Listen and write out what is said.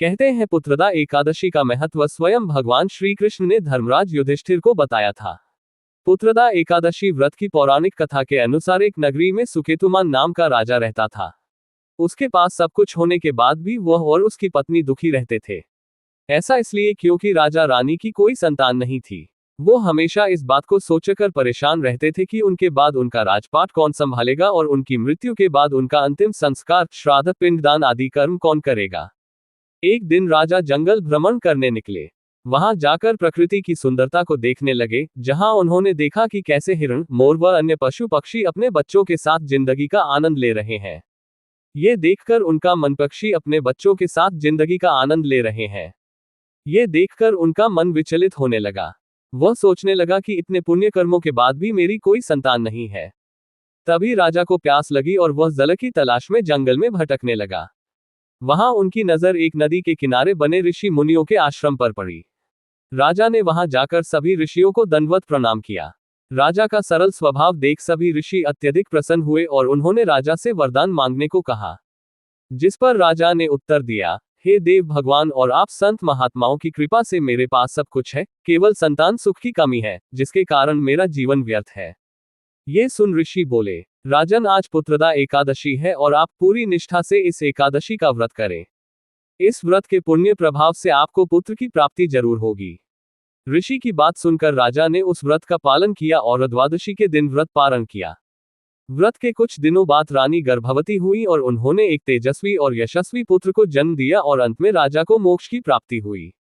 कहते हैं पुत्रदा एकादशी का महत्व स्वयं भगवान श्री कृष्ण ने धर्मराज युधिष्ठिर को बताया था। पुत्रदा एकादशी व्रत की पौराणिक कथा के अनुसार एक नगरी में सुकेतुमान नाम का राजा रहता था। उसके पास सब कुछ होने के बाद भी वह और उसकी पत्नी दुखी रहते थे। ऐसा इसलिए क्योंकि राजा रानी की कोई संतान नहीं थी। वो हमेशा इस बात को सोचकर परेशान रहते थे कि उनके बाद उनका राजपाट कौन संभालेगा और उनकी मृत्यु के बाद उनका अंतिम संस्कार, श्राद्ध, पिंडदान आदि कर्म कौन करेगा। एक दिन राजा जंगल भ्रमण करने निकले। वहां जाकर प्रकृति की सुंदरता को देखने लगे, जहां उन्होंने देखा कि कैसे हिरण, मोर व अन्य पशु पक्षी अपने बच्चों के साथ जिंदगी का आनंद ले रहे हैं। ये देखकर उनका मन पक्षी अपने बच्चों के साथ जिंदगी का आनंद ले रहे हैं। ये देखकर उनका मन विचलित होने लगा। वह सोचने लगा कि इतने पुण्य कर्मों के बाद भी मेरी कोई संतान नहीं है। तभी राजा को प्यास लगी और वह जल की तलाश में जंगल में भटकने लगा। वहां उनकी नजर एक नदी के किनारे बने ऋषि मुनियों के आश्रम पर पड़ी। राजा ने वहां जाकर सभी ऋषियों को दंडवत प्रणाम किया। राजा का सरल स्वभाव देख सभी ऋषि अत्यधिक प्रसन्न हुए और उन्होंने राजा से वरदान मांगने को कहा। जिस पर राजा ने उत्तर दिया, हे देव भगवान और आप संत महात्माओं की कृपा से मेरे पास सब कुछ है, केवल संतान सुख की कमी है, जिसके कारण मेरा जीवन व्यर्थ है। ये सुन ऋषि बोले, राजन, आज पुत्रदा एकादशी है और आप पूरी निष्ठा से इस एकादशी का व्रत करें। इस व्रत के पुण्य प्रभाव से आपको पुत्र की प्राप्ति जरूर होगी। ऋषि की बात सुनकर राजा ने उस व्रत का पालन किया और द्वादशी के दिन व्रत पारण किया। व्रत के कुछ दिनों बाद रानी गर्भवती हुई और उन्होंने एक तेजस्वी और यशस्वी पुत्र को जन्म दिया और अंत में राजा को मोक्ष की प्राप्ति हुई।